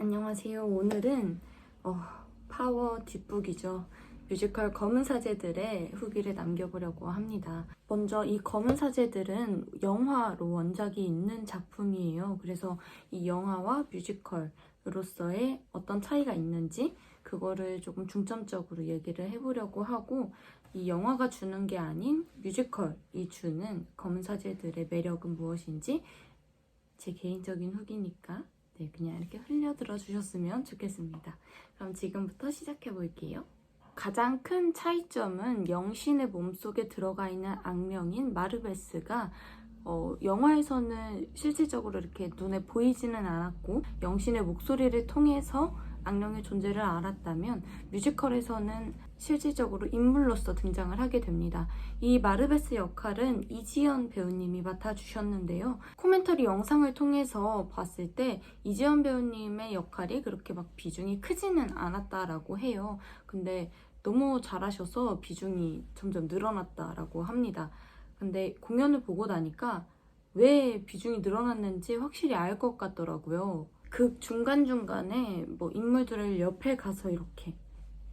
안녕하세요. 오늘은 파워 뒷북이죠. 뮤지컬 검은 사제들의 후기를 남겨보려고 합니다. 먼저 이 검은 사제들은 영화로 원작이 있는 작품이에요. 그래서 이 영화와 뮤지컬로서의 어떤 차이가 있는지 그거를 조금 중점적으로 얘기를 해보려고 하고, 이 영화가 주는 게 아닌 뮤지컬이 주는 검은 사제들의 매력은 무엇인지 제 개인적인 후기니까 그냥 이렇게 흘려들어 주셨으면 좋겠습니다. 그럼 지금부터 시작해 볼게요. 가장 큰 차이점은 영신의 몸속에 들어가 있는 악령인 마르베스가 영화에서는 실질적으로 이렇게 눈에 보이지는 않았고 영신의 목소리를 통해서 악령의 존재를 알았다면, 뮤지컬에서는 실질적으로 인물로서 등장을 하게 됩니다. 이 마르베스 역할은 이지연 배우님이 맡아주셨는데요. 코멘터리 영상을 통해서 봤을 때 이지연 배우님의 역할이 그렇게 막 비중이 크지는 않았다라고 해요. 근데 너무 잘하셔서 비중이 점점 늘어났다라고 합니다. 근데 공연을 보고 나니까 왜 비중이 늘어났는지 확실히 알 것 같더라고요. 그 중간중간에 인물들을 옆에 가서 이렇게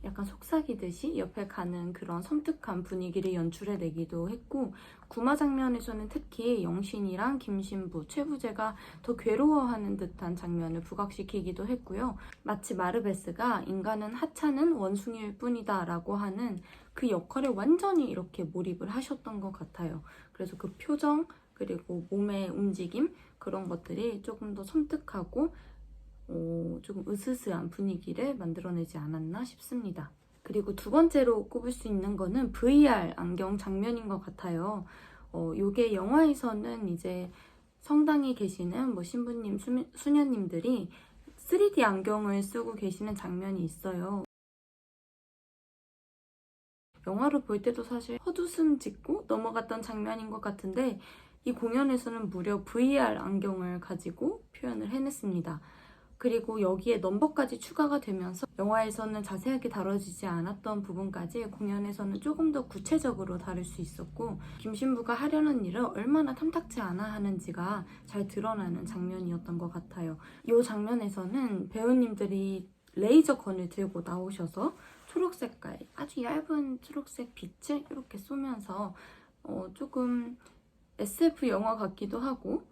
약간 속삭이듯이 옆에 가는 그런 섬뜩한 분위기를 연출해내기도 했고, 구마 장면에서는 특히 영신이랑 김신부, 최부재가 더 괴로워하는 듯한 장면을 부각시키기도 했고요. 마치 마르베스가 인간은 하찮은 원숭이일 뿐이다 라고 하는 그 역할에 완전히 이렇게 몰입을 하셨던 것 같아요. 그래서 그 표정 그리고 몸의 움직임, 그런 것들이 조금 더 섬뜩하고 조금 으스스한 분위기를 만들어내지 않았나 싶습니다. 그리고 두 번째로 꼽을 수 있는 거는 VR 안경 장면인 것 같아요. 요게 영화에서는 이제 성당에 계시는 신부님, 수녀님들이 3D 안경을 쓰고 계시는 장면이 있어요. 영화로 볼 때도 사실 헛웃음 짓고 넘어갔던 장면인 것 같은데, 이 공연에서는 무려 VR 안경을 가지고 표현을 해냈습니다. 그리고 여기에 넘버까지 추가가 되면서 영화에서는 자세하게 다뤄지지 않았던 부분까지 공연에서는 조금 더 구체적으로 다룰 수 있었고, 김신부가 하려는 일을 얼마나 탐탁지 않아 하는지가 잘 드러나는 장면이었던 것 같아요. 이 장면에서는 배우님들이 레이저건을 들고 나오셔서 초록 색깔, 아주 얇은 초록색 빛을 이렇게 쏘면서 조금 SF 영화 같기도 하고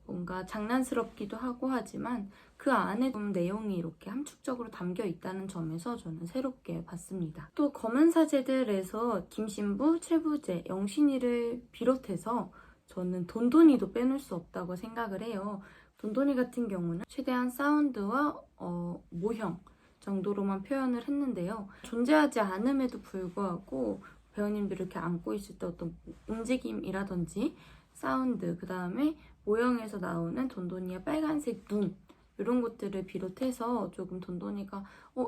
뭔가 장난스럽기도 하고 하지만 그 안에 좀 내용이 이렇게 함축적으로 담겨 있다는 점에서 저는 새롭게 봤습니다. 또 검은 사제들에서 김신부, 최부재, 영신이를 비롯해서 저는 돈돈이도 빼놓을 수 없다고 생각을 해요. 돈돈이 같은 경우는 최대한 사운드와 모형 정도로만 표현을 했는데요. 존재하지 않음에도 불구하고 배우님들이 이렇게 안고 있을 때 어떤 움직임이라든지 사운드, 그 다음에 모형에서 나오는 돈돈이의 빨간색 눈, 이런 것들을 비롯해서 조금 돈돈이가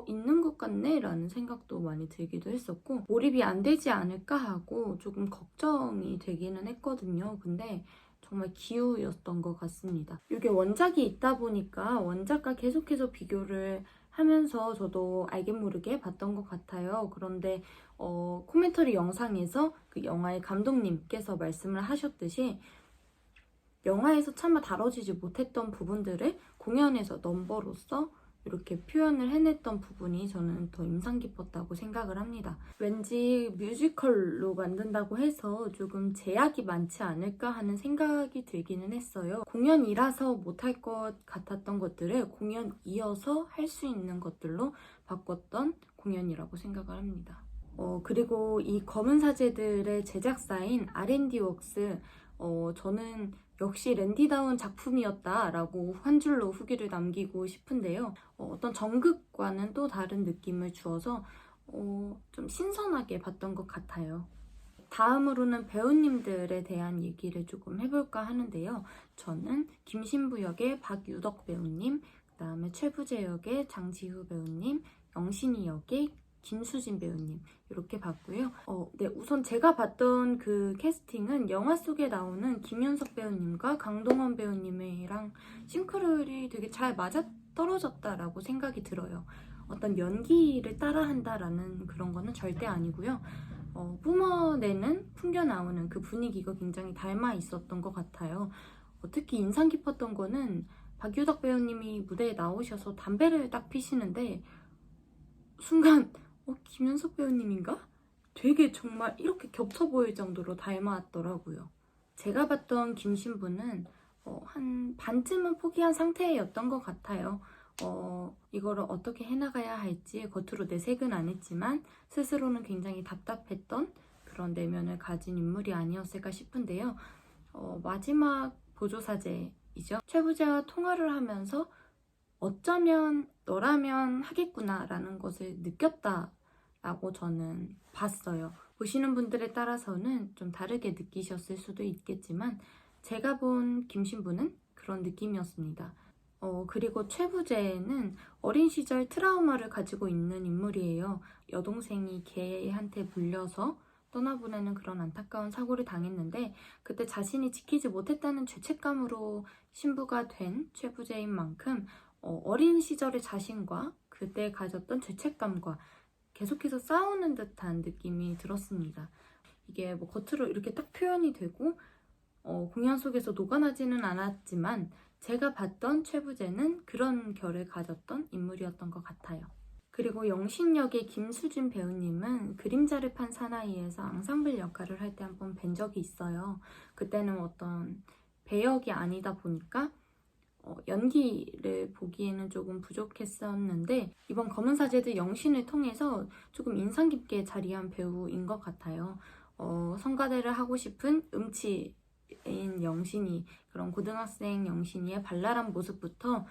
있는 것 같네 라는 생각도 많이 들기도 했었고, 몰입이 안 되지 않을까 하고 조금 걱정이 되기는 했거든요. 근데 정말 기우였던 것 같습니다. 이게 원작이 있다 보니까 원작과 계속해서 비교를 하면서 저도 알게 모르게 봤던 것 같아요. 그런데 코멘터리 영상에서 그 영화의 감독님께서 말씀을 하셨듯이 영화에서 차마 다뤄지지 못했던 부분들을 공연에서 넘버로서 이렇게 표현을 해냈던 부분이 저는 더 인상 깊었다고 생각을 합니다. 왠지 뮤지컬로 만든다고 해서 조금 제약이 많지 않을까 하는 생각이 들기는 했어요. 공연이라서 못할 것 같았던 것들을 공연 이어서 할 수 있는 것들로 바꿨던 공연이라고 생각을 합니다. 그리고 이 검은 사제들의 제작사인 R&D웍스, 저는 역시 랜디다운 작품이었다라고 한 줄로 후기를 남기고 싶은데요. 어떤 정극과는 또 다른 느낌을 주어서 좀 신선하게 봤던 것 같아요. 다음으로는 배우님들에 대한 얘기를 조금 해볼까 하는데요. 저는 김신부 역의 박유덕 배우님, 그 다음에 최부재 역의 장지후 배우님, 영신이 역의 김수진 배우님 이렇게 봤고요. 우선 제가 봤던 그 캐스팅은 영화 속에 나오는 김윤석 배우님과 강동원 배우님이랑 싱크로율이 되게 잘 맞아떨어졌다라고 생각이 들어요. 어떤 연기를 따라한다라는 그런 거는 절대 아니고요. 뿜어내는, 풍겨나오는 그 분위기가 굉장히 닮아 있었던 것 같아요. 특히 인상 깊었던 거는 박유덕 배우님이 무대에 나오셔서 담배를 딱 피시는데 순간 김윤석 배우님인가? 되게 정말 이렇게 겹쳐 보일 정도로 닮았더라고요. 제가 봤던 김신부는 한 반쯤은 포기한 상태였던 것 같아요. 이거를 어떻게 해나가야 할지 겉으로 내색은 안 했지만 스스로는 굉장히 답답했던 그런 내면을 가진 인물이 아니었을까 싶은데요. 마지막 보조사제이죠. 최부재와 통화를 하면서 어쩌면 너라면 하겠구나 라는 것을 느꼈다라고 저는 봤어요. 보시는 분들에 따라서는 좀 다르게 느끼셨을 수도 있겠지만 제가 본 김신부는 그런 느낌이었습니다. 그리고 최부재는 어린 시절 트라우마를 가지고 있는 인물이에요. 여동생이 개한테 물려서 떠나보내는 그런 안타까운 사고를 당했는데 그때 자신이 지키지 못했다는 죄책감으로 신부가 된 최부재인 만큼 어린 시절의 자신과 그때 가졌던 죄책감과 계속해서 싸우는 듯한 느낌이 들었습니다. 이게 뭐 겉으로 이렇게 딱 표현이 되고 공연 속에서 녹아나지는 않았지만 제가 봤던 최부재는 그런 결을 가졌던 인물이었던 것 같아요. 그리고 영신역의 김수진 배우님은 그림자를 판 사나이에서 앙상블 역할을 할 때 한번 뵌 적이 있어요. 그때는 어떤 배역이 아니다 보니까 연기를 보기에는 조금 부족했었는데 이번 검은 사제들 영신을 통해서 조금 인상 깊게 자리한 배우인 것 같아요. 성가대를 하고 싶은 음치인 영신이, 그런 고등학생 영신이의 발랄한 모습부터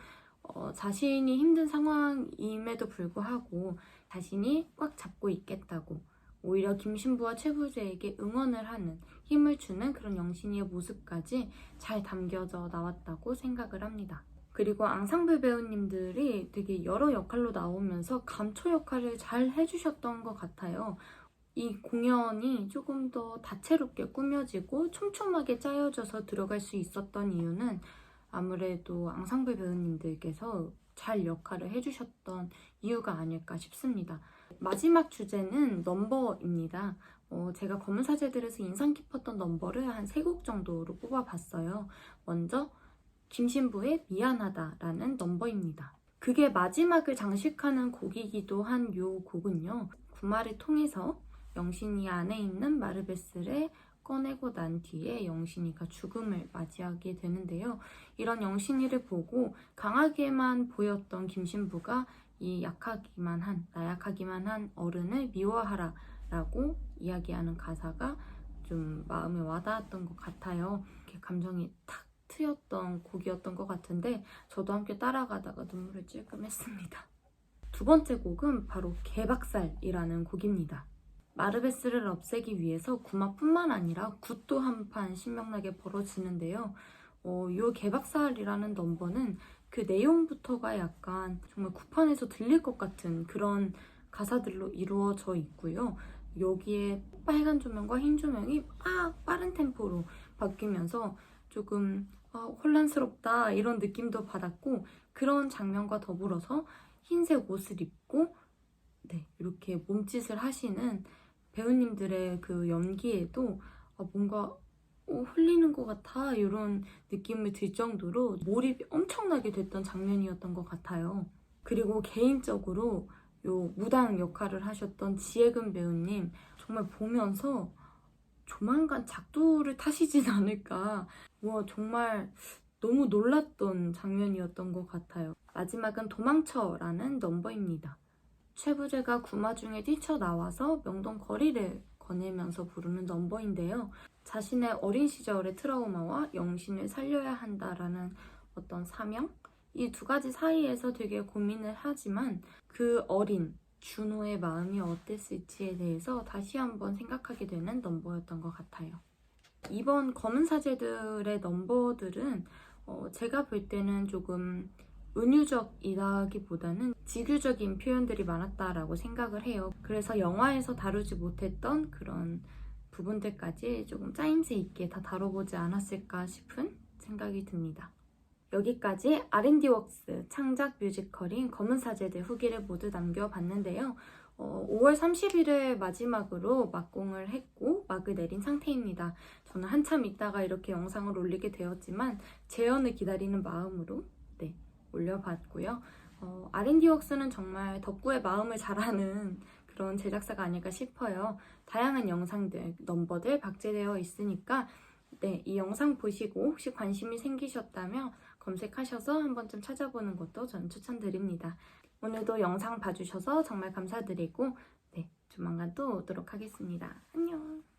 자신이 힘든 상황임에도 불구하고 자신이 꽉 잡고 있겠다고 오히려 김신부와 최부재에게 응원을 하는, 힘을 주는 그런 영신이의 모습까지 잘 담겨져 나왔다고 생각을 합니다. 그리고 앙상블 배우님들이 되게 여러 역할로 나오면서 감초 역할을 잘 해주셨던 것 같아요. 이 공연이 조금 더 다채롭게 꾸며지고 촘촘하게 짜여져서 들어갈 수 있었던 이유는 아무래도 앙상블 배우님들께서 잘 역할을 해주셨던 이유가 아닐까 싶습니다. 마지막 주제는 넘버입니다. 제가 검은 사제들에서 인상 깊었던 넘버를 한 3곡 정도로 뽑아봤어요. 먼저 김신부의 미안하다라는 넘버입니다. 그게 마지막을 장식하는 곡이기도 한 요 곡은요. 구마를 통해서 영신이 안에 있는 마르베스를 꺼내고 난 뒤에 영신이가 죽음을 맞이하게 되는데요. 이런 영신이를 보고 강하게만 보였던 김신부가 이 나약하기만 한 어른을 미워하라 라고 이야기하는 가사가 좀 마음에 와닿았던 것 같아요. 이렇게 감정이 탁 트였던 곡이었던 것 같은데 저도 함께 따라가다가 눈물을 찔끔 했습니다. 두 번째 곡은 바로 개박살이라는 곡입니다. 마르베스를 없애기 위해서 구마뿐만 아니라 굿도 한판 신명나게 벌어지는데요. 요 개박살이라는 넘버는 그 내용부터가 약간 정말 구판에서 들릴 것 같은 그런 가사들로 이루어져 있고요. 여기에 빨간 조명과 흰 조명이 막 빠른 템포로 바뀌면서 조금 혼란스럽다 이런 느낌도 받았고, 그런 장면과 더불어서 흰색 옷을 입고 이렇게 몸짓을 하시는 배우님들의 그 연기에도 뭔가 흘리는 것 같아 이런 느낌을 들 정도로 몰입이 엄청나게 됐던 장면이었던 것 같아요. 그리고 개인적으로 요 무당 역할을 하셨던 지혜근 배우님 정말 보면서 조만간 작두를 타시진 않을까, 정말 너무 놀랐던 장면이었던 것 같아요. 마지막은 도망쳐라는 넘버입니다. 최부재가 구마 중에 뛰쳐나와서 명동 거리를 거닐면서 부르는 넘버인데요. 자신의 어린 시절의 트라우마와 영신을 살려야 한다라는 어떤 사명? 이 두 가지 사이에서 되게 고민을 하지만 그 어린 준호의 마음이 어땠을지에 대해서 다시 한번 생각하게 되는 넘버였던 것 같아요. 이번 검은 사제들의 넘버들은 제가 볼 때는 조금 은유적이라기보다는 지규적인 표현들이 많았다라고 생각을 해요. 그래서 영화에서 다루지 못했던 그런 부분들까지 조금 짜임새 있게 다 다뤄보지 않았을까 싶은 생각이 듭니다. 여기까지 R&D웍스 창작 뮤지컬인 검은 사제들 후기를 모두 남겨봤는데요. 5월 30일을 마지막으로 막공을 했고 막을 내린 상태입니다. 저는 한참 있다가 이렇게 영상을 올리게 되었지만 재연을 기다리는 마음으로 네, 올려봤고요. R&D 웍스는 정말 덕구의 마음을 잘하는 그런 제작사가 아닐까 싶어요. 다양한 영상들, 넘버들 박제되어 있으니까 네, 이 영상 보시고 혹시 관심이 생기셨다면 검색하셔서 한 번쯤 찾아보는 것도 저는 추천드립니다. 오늘도 영상 봐주셔서 정말 감사드리고 네, 조만간 또 오도록 하겠습니다. 안녕!